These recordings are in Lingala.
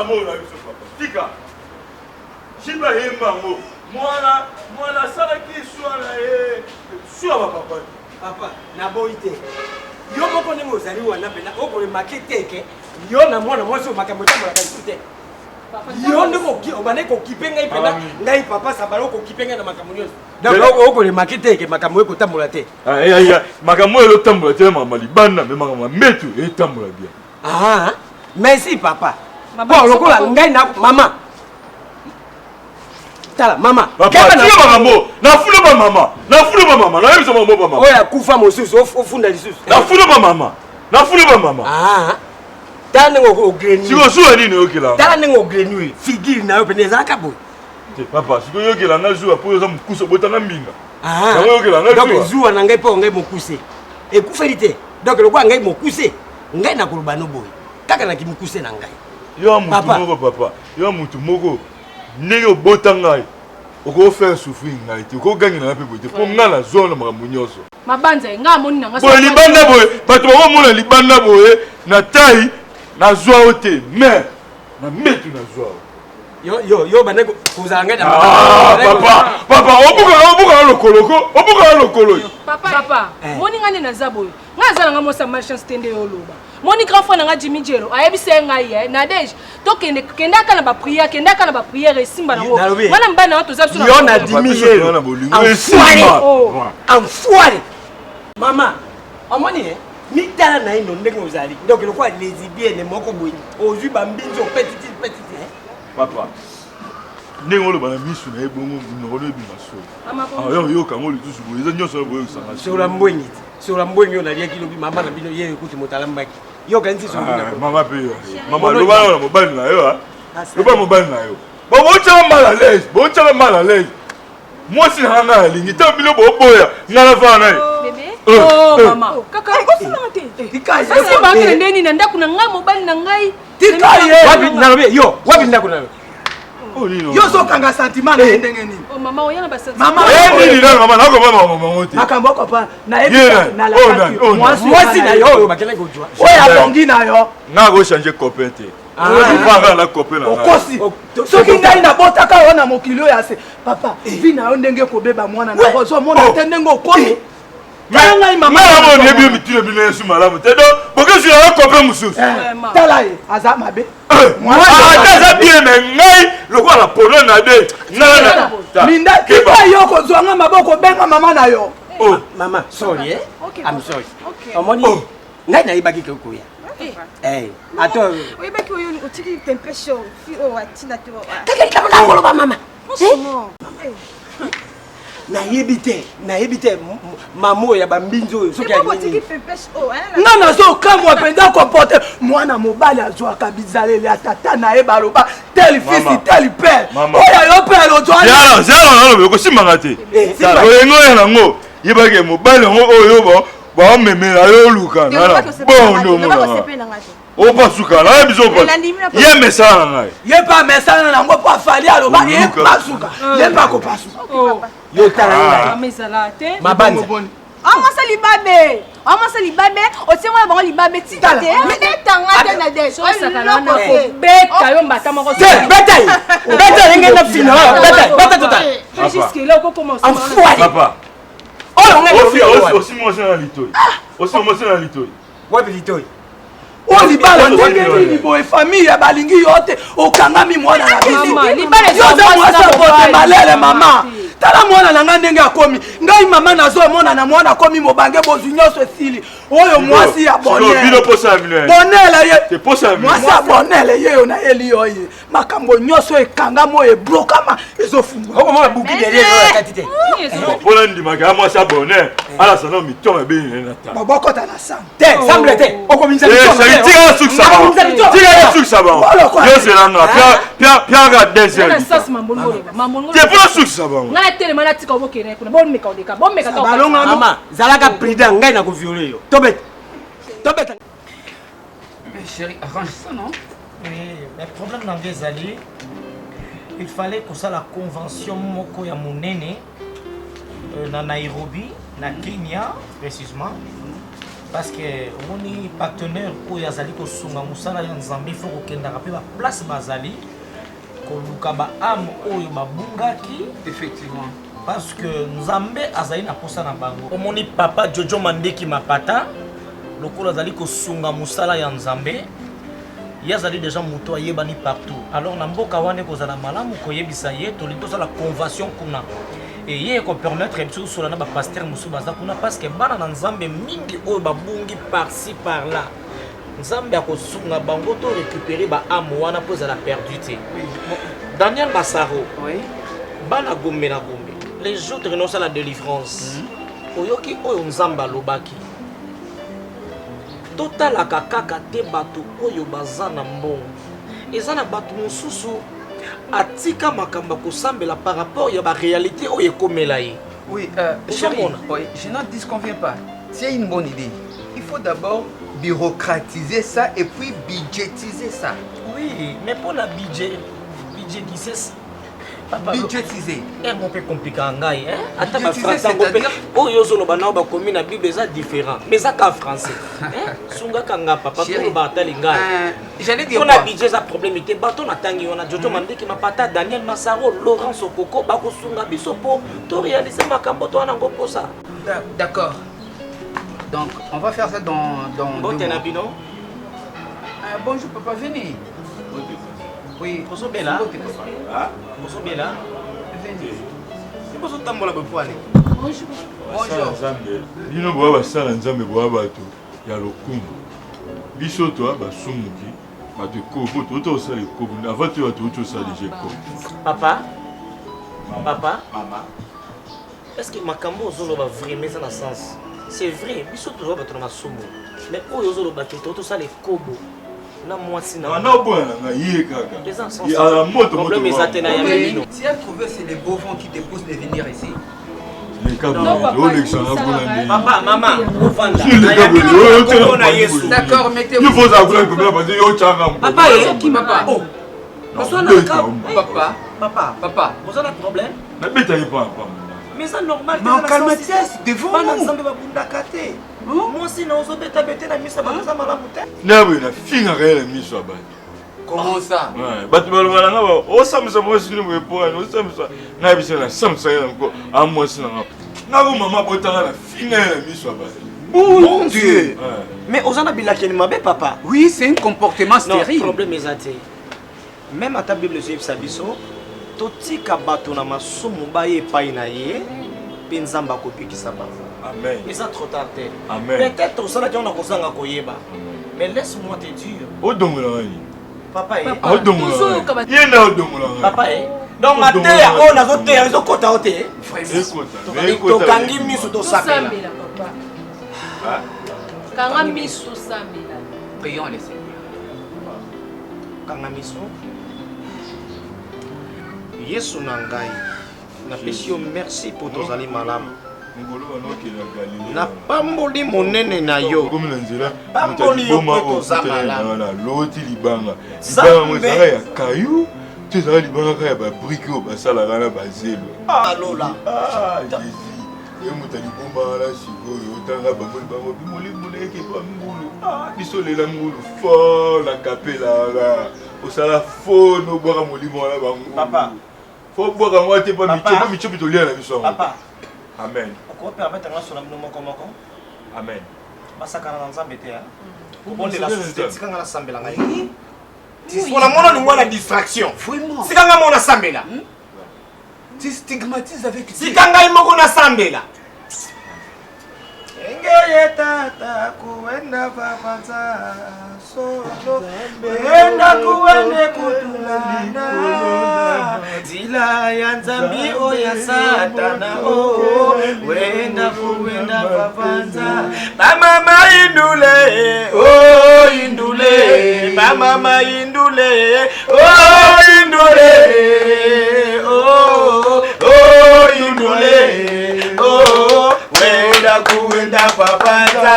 mona biso papa. Tika. Shiba hembango. Mwana salaki swala swa papa. Papa, na boite. Yo moko ne mozali wana pena okole maketeke. Yo na mwana mwasi o makambo tambola kaisute. Yo ndeko obane ko kipenga ipena ngai papa sabalo ko kipenga na makambo nyonso. Donc okole maketeke makambo eko tambola te. Aya makambo elo tambola te mama libanda me makambo metu e tambola bien. Ah, merci papa. Bon lokola ngai na mama. Tala mama. Papa, tu makambo. Na fulu ba mama. Na fulu ba mama. Na yebisa mama ba mama. Oya kufa mosusu ofunda lisusu. Na fulu ba mama. Na fulu ba mama. Ah. Tala ngo grenu. Siko suwa nini okela? Tala ngo grenu. Figure na yo peneza kabo. Te papa, siko yokela na zuwa po yoza mukuso botanga mbinga. Ah. Yokela na zuwa. Donc zuwa na ngai po ngai mokuse. Ekufelite. Donc lokwa ngai mokuse. Ngai na koloba no boy. Kaka na kimukuse na ngai. Yo mutu moko papa. Yo mutu moko. Ndenge obotanga ngai. Oko faire souffrir ngai te. Oko gagner na pe bote. Po ngala zone makambo nyonso. Mabanza nga moni na nga. Bo libanda boye, bato ba mona libanda boye na tai na zwa ote, mais na metu na zwa. Yo bane kozanga na papa, obuka lokolo. Papa, moni ngane na zabo. Nga zala nga mosa marchand stende yo loba. Moni grand frère nga Jimmy Jero, ayebise ngai na deje. To kenda kana ba prière simba na wo. Wana mbana watu za sura. Yo na Jimmy Jero. Enfoiré. Mama, amoni mi tala na ino ndenge ozali. Donc le quoi lesbienne moko boyi. Ozui bambinzo petit. Papa. Ndenge lo bana misu na ebongo ngolo ebima so. Yo kango litusu boyi. Eza nyoso boyi usanga. Sur la mbwengi yo na lia kilobi mama na bino ye ekuti motalambaki. Yo kanzi so ngina. Mama pe yo. Mama lo bana na mobali na yo ha. Lo bana mobali na yo. Bo cha mal à l'aise. Moi si hanga lingi ta bilo bo boya ngala fa na yo. Bébé. Oh mama. Kaka ko sina mate. Tikaye. Sasa ba ke ndeni na ndaku na nga mobali na ngai. Tikaye. Wapi na lobe yo, wapi ndaku na. Yo so kanga sentiment na ndenge nini? Oh mama oyana ba sentiment. Mama nini na mama na ko mama wote. Makambo ko pa na ebisa na la facture. Moi si na yo bakela ko jwa. Oya bongi na yo. Na go changer copain te. Ozipanga na copain na. Okosi. Soki ngai na botaka wana mokili ya se. Papa, vi na yo ndenge ko beba mwana na ko so mona te ndenge okosi. Mais mama na bien mitile bino yesu malamu te do boke sur un copain mususu. Tala ye aza mabe. Moi ça bien mais ngai le quoi la polo na de. Na. Minda kiba yo ko zwanga maboko benga mama na yo. Oh mama, sorry I'm sorry. Omoni ngai na ibaki ko ya. Attends. Oui, mais que vous tirez un peu chaud. Oh, Tina, tu vois. Kaka na koloba mama. Na yebite mamo ya bambinzo soki ali. C'est pas pêche oh hein. Non non so kamwa penda comporter mwana mobali azwa kabizalele atata na e baloba tel fils tel père. Oya yo père ozwa. Ya zalo na ko simanga te. Oyengo ya ngo yebake mobali ngo oyo ba memela yo luka na. Bon no. O pasuka na biso pa. Ye mesana ngai. Ye pa mesana na ngo pa fali aloba ye pasuka. Ye pa ko pasuka. Yo tala ngai. Mabandi. Amasa libabe, otiengo bango libabe tika te. Betanga te na deje. Osakana na ko beta yo mbata moko. Beta ngene na fina. Beta total. Jusqu'à là ko commencer. Papa. Oh ngai aussi moi c'est na litoi. Aussi moi c'est na litoi. Wa litoi. O libala ndenge nini boye famille ya balingi yote okangami mwana na biso. Libala yo za mwasa bote malele mama. Tala mwana na nga ndenge akomi. Ngai mama nazo mwana na mwana akomi mobange bozu nyonso esili. Oyo mwasi ya bonheur. Bino posa vile. Bonheur ye. Te posa vile. Mwasi ya bonheur ye na eli oye. Makambo nyonso ekanga mo e blokama ezofungwa. Oko mwana buki derrière la katite. Pona ndimaka mwasi ya bonheur. Ala sana mitoma be na ta. Baboko ta na sang. Te, semble te. Oko minza mitoma. Tira suk sabon. Yo zelanga pia ga desert. Te pona suk sabon. Tellement là tika obokene kuna bon meka odeka bon meka to mama zalaka prida ngai na ko violer yo tobeta mais chérie arrange ça non oui mais problème n'avait allé il fallait que ça la convention moko ya monene na Nairobi na Kenya précisément parce que moni partenaire oyo azali kosunga mosala ya nzambe il faut kokendaka mpe baplace bazali koluka baame oyo babungaki Effectivement. parce que nzambe azali na posa na bango omoni papa Jojo Mandeki Mapata lokola azali kosunga mosala ya nzambe ye azali déjà moto ayebani partout alors na mboka wana kozala malamu koyebisa ye tolingi tosala convention kuna et ye kopermettre biso kosola na bapaster mosusu baza kuna parce que bana na nzambe mingi oyo babungi par-ci par-là nzambe akosunga bango to récupérer baame wana mpo ezala perdu te Daniel Basaro bana gombe na gombe les jours de renoncer à la délivrance oyoki oyo nzambe alobaki totalaka kaka te bato oyo baza na mbongo eza na bato mosusu atika makambo kosambela par rapport ya baréalité oyo ekomela ye. Oui, chérie, je n'en disconviens pas. C'est une bonne idée. Il faut d'abord bureaucratiser ça et puis budgétiser ça. Oui, mais pour la budgétiser budgétiser. Mon peu compliqué en ngai, hein? Attends, c'est-à-dire oh yozolo bana ba komi na Bible ça différent. Mais ça qu'en français. Hein? Sunga kanga papa ko batali ngai. J'allais dire on a budget ça problème était bato na tangi on a Jojo Mandeki Mapata Daniel Masaro Laurent Sokoko ba ko sunga biso po to réaliser makambo to na ngoko ça. D'accord. Donc on va faire ça dans bon tenabino. Bonjour papa, venez. Oui, Boso Bella. Ah, Boso Bella. Venez. C'est Boso Tambola Bepoane. Bonjour. Bonjour. Bino boa basala nzambe boa bato ya lokumu. Biso to basumuki bato kobo to to sala kobo na vatu bato to sala jeko. Papa. Papa. Maman. Est-ce que makambo ozolo ba vraiment ça na sens? C'est vrai, biso to bato na masumu. Mais oyo ozolo bato to sala kobo. Na moi si na na bona na yé kaka. Il a la moto problème est atteint à Yamino. Si elle trouvait c'est les beaux vents qui te poussent de venir ici. Les câbles de papa, maman, au vanda. D'accord, mettez-vous. Il faut savoir que là parce que yo changa. Papa, qui papa? Oh. Papa, papa, papa. Vous avez un problème? Na beta y pas. Mais c'est normal. Mais calme-toi, devant nous. Moi aussi, non, je vais bêter la mise à ma maman. Non, mais la fille n'a rien mis sur la base. Comment ça? Ouais, bah tu vas le voir là, oh ça me semble aussi nous pour nous ça me semble. N'a pas ça, ça me semble encore à moi c'est là. N'a pas maman pour t'en la fille n'a mis sur la base. Mon Dieu. Mais aux gens bila qui m'appelle papa. Oui, c'est un comportement stérile. Non, problème est athée. Même à ta Bible c'est sabiso. Totika bato na masumu baye painaye. Penzamba kopi qui s'abat. Amen. Mais ça trop tard. Amen. Peut-être ça là on a kosanga koyeba. Mais laisse-moi te dire. O dongola ni. Papa eh. O dongola. Yena o dongola. Papa eh. Donc matéya on a zoté on zo kota oté. To kangi misu to sapela. Papa. Ah. Kanga misu samela. Prions le Seigneur. Kanga misu. Yesu nangai. Na pesi merci pour tos ali malamu. Na pamboli monene na yo. Comme l'anzela. Pamboli yo ko zamala. Na loti libanga. Libanga mo zara ya kayu. Tu zara libanga ka ya ba brique o ba sala na ba zelo. Ah lola. Ah Jésus. Yo mutali bomba la siko yo tanga ba mo bimoli moleke pa ngulu. Ah biso lela ngulu fo la capella la. O sala fo no boka molimo la ba. Papa. Faut boire à moi, t'es pas micho pitolia la mission. Papa. Amen. Pourquoi permettre à sur la moko? Amen. Masaka na nzambe te ha. Bon de la société sikanga na sambela ngai. Pour la mona ni la distraction. Vraiment. Sikanga mona sambela. Tu stigmatises avec sikanga moko na sambela. Engeye tata kuenda papanza solo enda kuende kutulana zila ya nzambi o ya satana o wenda papanza mama indule o indule mama indule o indule o indule o wenda kuenda papanza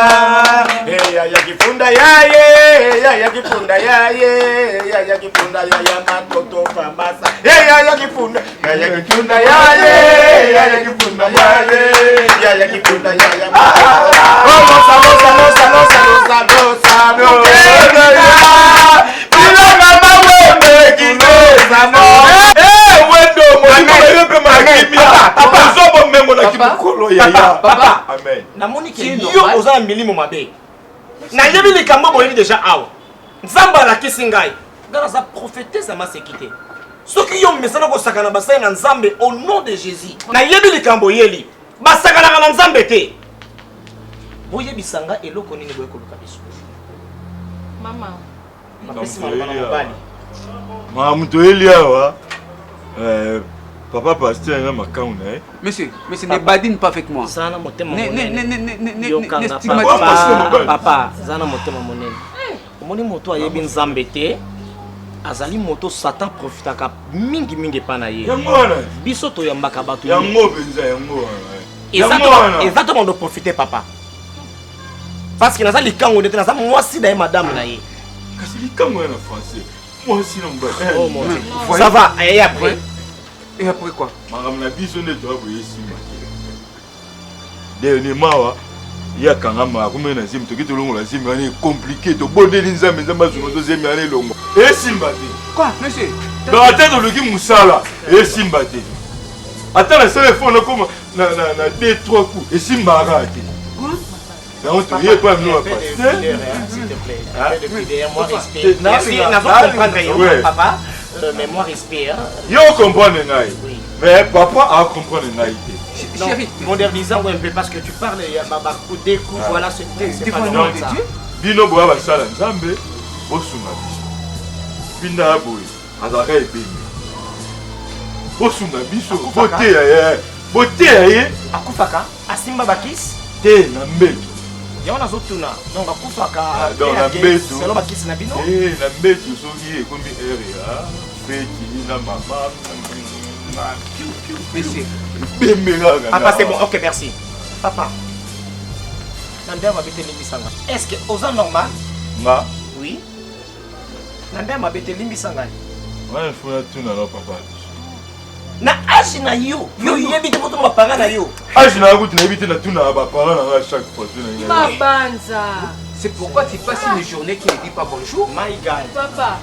ya kifunda yaye ya kifunda yaye ya kifunda ya matoto pamasa ya kifunda ya kifunda yaye ya kifunda yaye ya kifunda ya Papa. Amen. namoni ke yo oza na milimo mabe nayebi likambo boyebi déjà awa nzambe alakisi ngai ngai naza prophétesse ya maseki te soki yo mesana kosakana basali na nzambe au nom de Jésus nayebi likambo yeli basakanaka na nzambe te boyebisa nga eloko nini boyekoluka biso mama napesi maloba na mobali Moto eli awa papa pasteur na makangu na ye. Monsieur, ne badine pas avec moi. Zana motema Ne papa, zana motema monene. Omoni moto ayebi nzambe te. Azali moto Satan profitaka mingi pa na ye. Yango wana. Biso to yambaka bato. Yango benza yango wana. Exactement de profiter papa. Parce que naza likango ndete naza mwasi na ye madame na ye. Kasi likango na français. Mwasi na mbata. Oh mon Dieu. Ça va, et après. Et après quoi? Madame na biso ne doit boyer sima. Dernièrement ya kangama kumena simu toki tolongola simu ani compliqué to bondeli nzambe nzamba zuno to zemi ani longo. E simba te. Quoi, monsieur? Dans la tête de qui musala e simba te. Attends la seule fois comme na 2-3 coups et simba arrête. Donc tu es pas nous à passer. S'il te plaît. Moi respire. Merci, n'a pas comprendre papa. Mais moi respire. Yo comprendre ngai. Mais papa a comprendre ngai. Non, modernisant un peu parce que tu parles, il y a beaucoup de coups, voilà ce texte. C'est pas normal ça. Bino boa basala nzambe, bosunga biso. Binda boy, azaka ebemi. Bosunga biso, bote ya akufaka, asimba bakis, te na mbeto. Yaona zotuna, donc akufaka, dans na mbeto. Selon bakis na bino. Na mbeto soki ekomi area, feti na mama. Monsieur. Papa, c'est bon, ok, merci. Papa, Nanda m'a bêté Limbisanga. Est-ce que aux normal? Ma? Oui. Nanda m'a bêté Limbisanga. Ouais, il faut tout dans papa. Na âge na yo, yo yebite pour ton parent na yo. Âge na route na yebite na tout na ba parent na chaque fois. Babanza. C'est pourquoi tu passes une journée qui ne dit pas bonjour. My God. Papa,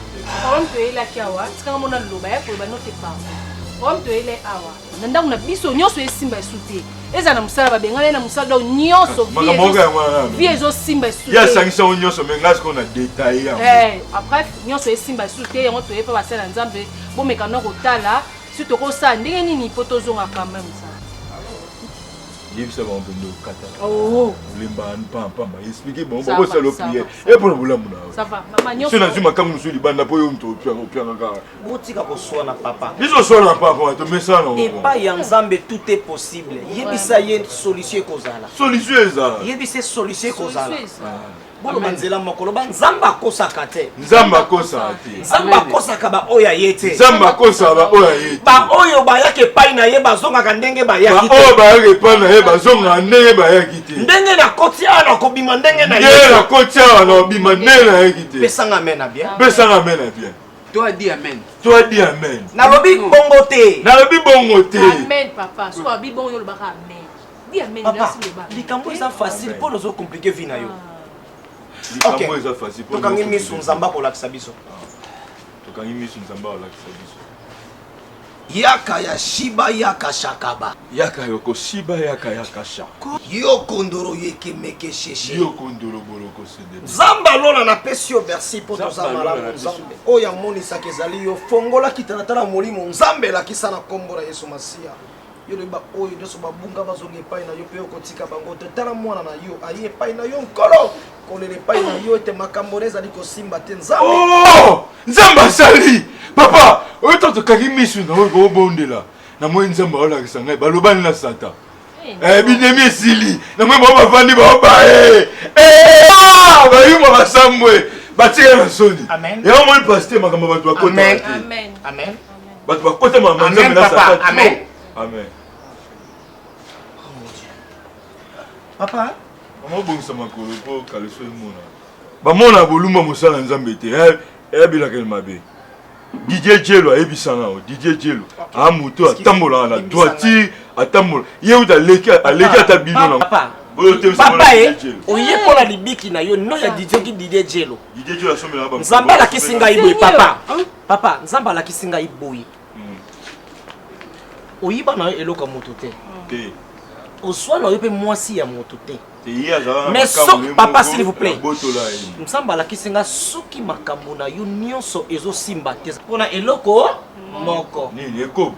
on peut y la kiawa, tu quand on a l'eau, pour le noter pas. On peut y aller awa. Nanda on a biso nyonso esimba esute. Eza na musala ba bengana na musala nyonso vie ezo simba esute. Ya sangisa nyonso menga ce qu'on a détaillé. Après nyonso esimba esute yango to yepa ba sala nzambe bo mekano kotala si to ko sa ndenge nini poto zonga quand même ça. Yebisa ba mbendo kata. Oh. Limba pamba expliquer bon bon c'est le prière. Et pour le boulamu na. Ça va. Mama nyonso. Sina zuma kamu suli banda po yo mto pianga ka. Botika ko so na papa. Biso so na papa to mesa na. Et pas ya nzambe tout est possible. Yebisa ye solution kozala. Solution eza. Yebisa solution kozala. Bolo banzela mokolo ba nzamba kosaka te. Nzamba kosa te. Nzamba kosaka ba oya yete. Nzamba kosa ba oya yete. Ba oyo ba yake pai na ye bazonga ka ndenge ba yaki te. Ba oyo ba yake pai na ye bazonga ndenge ba yaki te. Ndenge na koti ana ko bima ndenge na ye. Ndenge na koti ana bima ndenge na yaki te. Pesanga mena bien. Pesanga mena bien. Toi dis amen. Toi dis amen. Na lobi bongo te. Na lobi bongo te. Amen papa. So abi bongo lo baka amen. Dis amen merci le ba. Likambo eza facile pour nous compliquer vie na yo. Ok. Tokangi misu nzamba kolakisa biso. Tokangi misu nzamba kolakisa biso. Yaka ya shiba yaka shakaba. Yaka yoko shiba yaka yaka shako. Yoko ndoro yeke meke sheshe. Yoko ndoro boloko sede. Zamba lona na pesi yo merci pour to zamala nzambe. Oya moni sakezali yo fongola kitanatala molimo nzambe la kisana kombo na Yesu Masia. Yo le ba oyo nyoso babunga bazonga epai na yo pe okotika bango te tala mwana na yo aye epai na yo nkolo kolele epai na yo ete makambo ezali kosimba te nzambe. Oh nzamba sali papa oyo tokaki misu na oyo kobondela na moi nzamba olakisa ngai balobani na sata binemi esili na moi bao bavandi baoba bayuma basambwe batika na soni yango moi paster makambo bato bakota bato bakota makambo nzambe na sata. Amen. Oh mon Dieu. Papa, maman bongisa makolo po kaleso emona. Bamona boluma mosala nzambe te. Ebila kel mabe. DJ Jelo ayebisanga o. DJ Jelo. A moto atambola na droite, atambola. Yeuta leki atabino na. Papa. Papa oye pour la libiki na yo no ya DJ ki DJ Jelo. DJ Jelo asomela ba. Nzamba la kisinga iboy papa. Papa, nzamba la kisinga iboy. Oyiba na eloko moto te. soit na yo pe mwasi ya moto te. Mais so papa s'il vous plaît. Nzamba la kisenga soki makambo na yo nyonso ezo simba te. Pona eloko moko. Nini eko?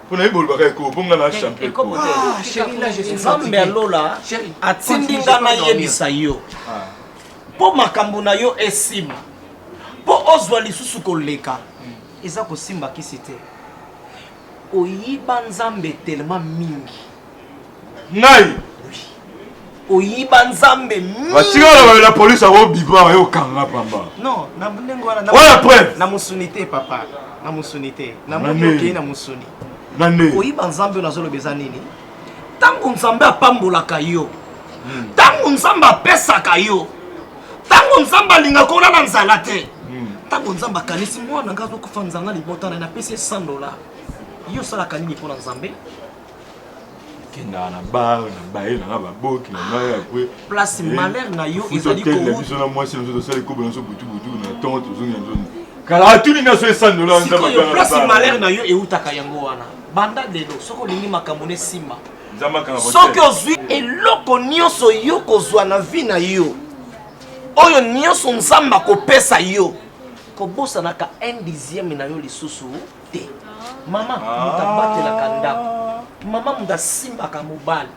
Pona ibolo baka eko ponga na champion. Ah chérie là je suis Nzambe alola atindinga na yebisa yo. Po makambo na yo esimba. Po ozwa lisusu koleka. Eza ko simba kisite. Oyiba Nzambe tellement mingi. Ngai Oyiba Nzambe mingi. Batikala la police avo biba yo kanga pamba. Non, na ndenge wana na. Wala preuve. Na musunité papa. Na musunité. Na moyoki na musuni. Nane. Oyiba Nzambe na zolo beza nini? Tango Nzambe apambolaka yo. Tango Nzambe apesaka yo. Tango Nzambe alinga kona na nzala te. Tango Nzambe akanisi mwana ngazo kufa nzanga libota na pesi $100. Yo sala kanini pona Nzambe? Kenda na bar na bae na ba boki na ngai akwe. Place malheur na yo ezali ko. Biso na mwasi na zo sala ko bana so butu na tonto zungi nzoni. Kala tuni na so $100 Nzamba kana. Place malheur na yo eutaka yango wana. Banda lelo soko lingi makambo ne simba. Nzamba kana bote. Soki ozwi eloko nyonso yo kozwa na vie na yo. Oyo nyonso Nzamba kopesa yo. Kobosa naka 1/10 na yo lisusu te. Mama mutabatela kandako. Mama muda simba ka mobali.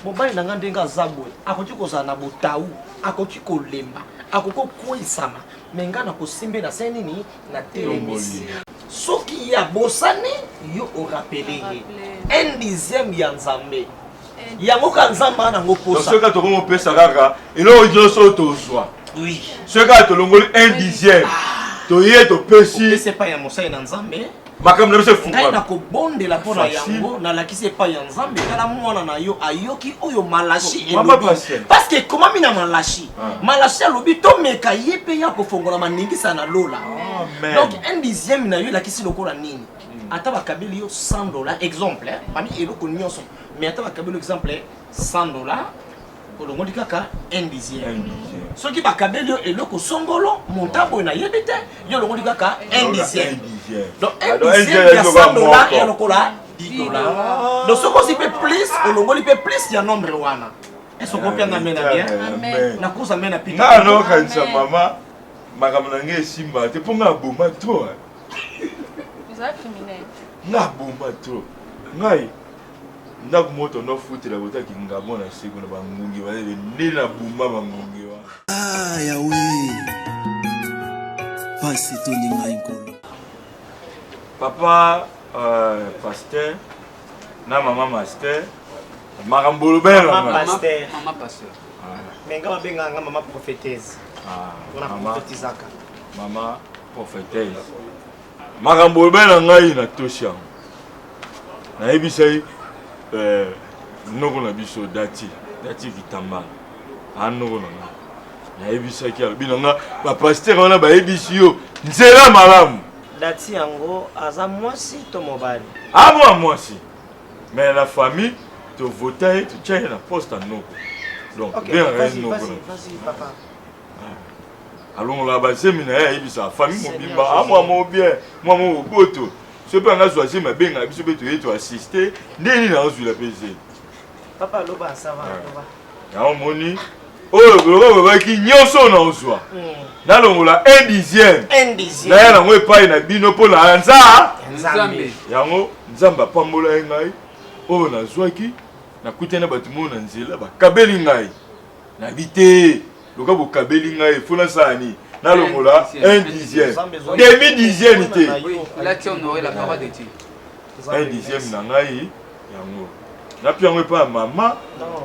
Mobali na ndenga azabwe. Akoki kozala na botau, akoki kolemba, akoko koisama. Menga na kosimbe na senini na telemisi. Soki ya bosani yo o rappeler 1/10 ya Nzambe. Yango ka Nzamba na ngoposa. Soki to komo pesa kaka, elo ojo so to swa. Oui. Soki to longoli 1/10. To ye to pesi. C'est pas ya mosai na Nzambe. Makam na biso fuka. Ngai na kobondela pona yango na lakisi pa ya Nzambe kala mwana na yo ayoki oyo malashi elobi. Parce que comment mina malashi? Malashi alobi to meka yepe ya kofongola maningisa na lola. Donc 1/10 na yo lakisi lokola nini? Ata bakabeli yo $100 exemple parmi eloko nyonso. Mais ata bakabeli exemple $100 kolongo kaka 1/10. Soki bakabeli yo eloko songolo montabo na yebite yo longo kaka 1/10. Donc 1/10 ya $100 et lokola $10. Donc ce qu'on peut plus au longo peut plus ya nombre wana. Est-ce qu'on peut en bien? Amen. Na cause amena pita. Na no kanisa mama makamna nge simba te ponga boma to. Eza criminel. Na boma to. Ngai ndaku moto no futi la bota kinga bona siku na bangungi wale ni na buma bangungi wa. Ah yawe. Pasi to ni ngai nkolo. Papa pasteur na mama master makambolo bena mama pasteur. Menga mabenga nga mama prophétesse. Mama prophétisaka. Mama prophétesse. Makambolo bena ngai na tosha. Na ebisai noko na biso dati kitamba anoko na ebisa ki albina nga ba pasteur wana ba ebisi yo nzela malamu dati yango aza mwasi to mobali abo mwasi mais la famille te voter tu tiens la poste à noko donc bien vas-y papa allons là bas séminaire ebisa famille mobimba moi bien moi mo boto ce pas nga choisir ma benga biso beto yeto assister ndeni na ozu la PC papa loba ça va loba ya moni oyo koloko babaki nyonso na ozwa nalongola 1/10 na ya nango epai na bino mpo na Nzambe yango Nzambe apambola ye ngai oyo nazwaki nakuti na bato mo na nzela bakabeli ngai nabi te loka bokabeli ngai fo nasala nalongola 1/10 demi-10 te là tu honorais la parole de Dieu 1/10 na ngai yango napi yango epa ya mama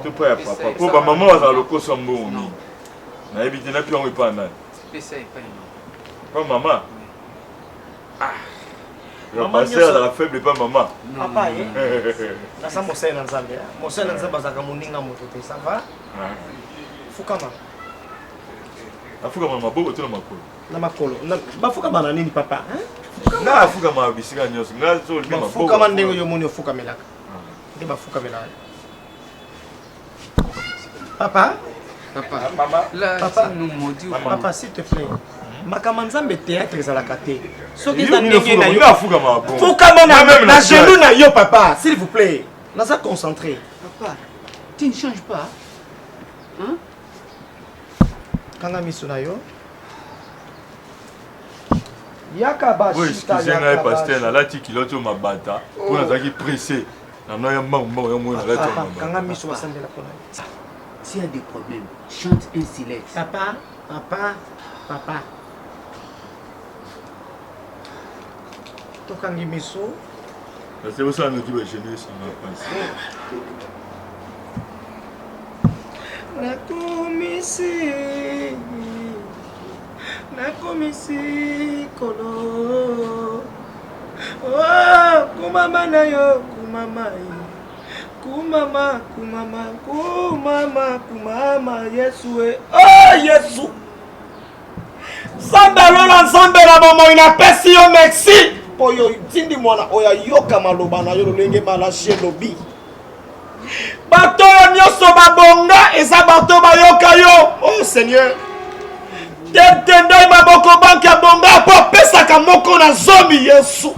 to pa ya papa mpo bamama bazala lokosa mbongo nini nayebi te napi yango epa ya nani pa mama pasteur azala faible epa mama papa ye nasa mosali na Nzambe mosali na Nzambe azalaka moninga moto te ça va fukama afukama na maboko to na makolo na makolo bafukama na nini papa nga afukama bisika nyonso nga zolima maboko fukama ndenge yo moni ofukamelaka nde bafukamelaka papa Papa, là, papa, nous maudit. Papa, s'il te plaît. Makama Nzambe théâtre ezalaka te. Soki za ndenge na yo. Fukama na genou na yo papa, s'il vous plaît. Naza concentré. Papa, Tu ne changes pas. Hein? Kanga Misunayo. Yaka ba oui, excusez-moi, pasteur, là, là, tu kilotes ma bata. Pour nous avoir pressé. S'il y a des problèmes, chante un silence. Papa, papa, papa. Tokangi miso. C'est pour ça que nous devons gêner ça. Nakomisi kolo. Oh, kumama na yo, kumama. Kumama, Yesu. Oh, Yesu. Samba lola nzambe la momo inapesi yo merci. Poyo tindi mwana oya yoka maloba na yo lolenge malashi lobi. Bato nyonso babonga eza bato bayoka yo. Oh Seigneur. Tendai maboko banki ya bonga po pesaka moko na zomi Yesu.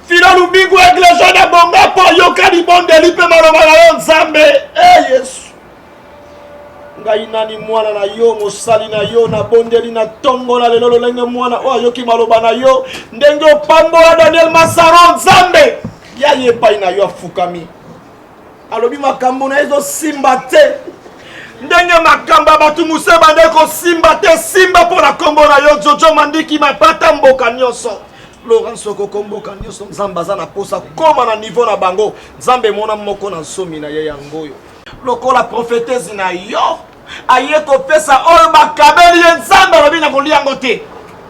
Filo lubingu eglejo na bonga po yoka ni bondeli pe maloba na yo nzambe. Eh Yesu. Ngai nani mwana na yo mosali na yo na bondeli na tongo na lelo lolenge mwana o ayoki maloba na yo ndenge opambola Daniel Masaro nzambe ya yepai na yo afukami alobi makambo na ezo simba te ndenge makamba batu museba ndeko simba te simba po na kombo na yo Jojo Mandiki mapata mboka nyonso Laurence Okokomboka nyonso nzambe aza na posa koma na niveau na bango nzambe mona moko na somi na ye yangoyo lokola prophétesse na yo aye kopesa oyo bakabeli ye nzambe alobi na kolia yango te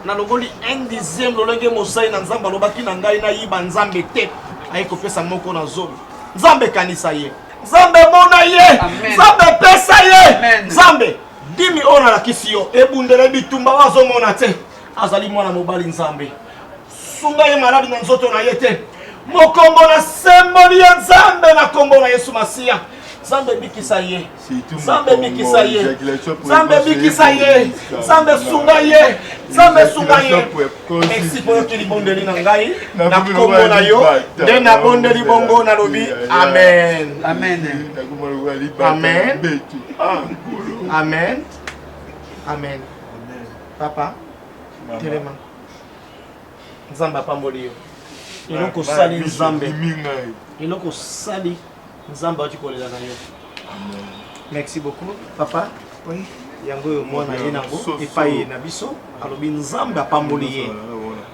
na longoli 1/10 lolenge mosai na nzambe alobaki na ngai na yiba nzambe te aye kopesa moko na zomi nzambe kanisa ye nzambe mona ye nzambe pesa ye nzambe dimi oyo nalakisi yo ebundele bitumba wazomona te azali mwana mobali nzambe sunga ye maladi na nzoto na ye te mokombo na semboli ya nzambe na kombo na Yesu Masiya Zambe bikisa ye. Zambe bikisa ye. Zambe bikisa ye. Zambe sunga ye. Zambe sunga ye. Merci pour que libondeli na ngai na kombo na yo. De na bondeli bongo na lobi. Amen. Amen. Amen. Amen. Amen. Papa. Telema. Nzamba pamboli yo. Iloko sali nzambe. Iloko sali nzamba otikolela na yo. Merci beaucoup papa. Oui. Yango yo mwana ye nango epai na biso alobi nzamba pamboli ye.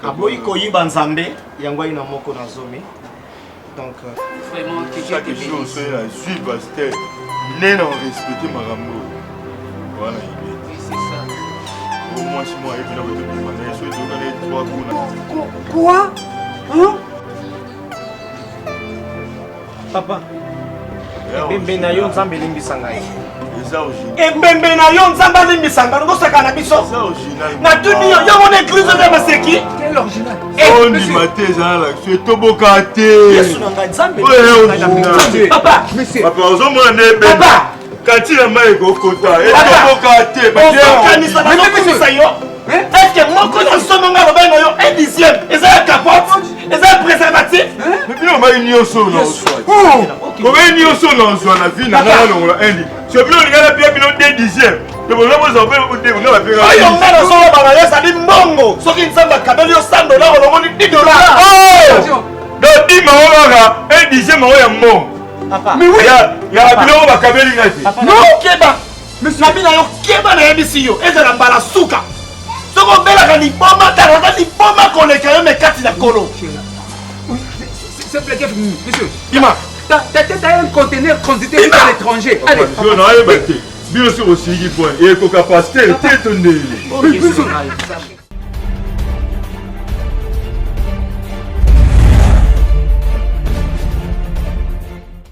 Aboyi koyiba nzambe yango ina moko na zomi. Donc vraiment chaque chose c'est suivre pasteur. Né non respecter marambo. Voilà, c'est ça. Au moins si moi et puis là vous te demandez sur les 3 coups. Quoi? Hein? Papa. Ebembe na yo nzambe limbisa ngai. Eza original. Ebembe na yo nzambe limbisa ngai ngosaka na biso. Eza original. Na tuni yo mon église de Maseki. Quel original? On dit maté za la c'est toboka te. Yesu na ngai nzambe. Papa, monsieur. Papa ozomona nebe. Papa. Kati na mai ko kota. Et toboka te. Kanisa na komisa yo. Est-ce que moko na somo nga lobengo yo 1/10 eza ya capote? Eza préservatif? Mais bien on va unir au son. Comment unir au son dans la vie na ngala longola endi. C'est bien on ngala bien bino 2/10. Mais bon là vous avez vous dire on va faire. Ayo ngala solo bana yesa di mbongo. Soki nzamba kabeli yo $100 olongoni $10. Oh! Donc dis maoka 1/10 maoya mbongo. Papa. Mais oui, il y a bino ba kabeli ngati. Non, keba. Monsieur Nabina yo keba na yebisi yo. Ezala mbala suka. Soko belaka liboma talaka liboma koleka yo mekati na kolo. C'est plaît, monsieur. Ima. T'as un conteneur transité à l'étranger. Allez. Je n'arrive pas. Bien sûr aussi, il faut. Et il faut qu'à passer. T'es étonné.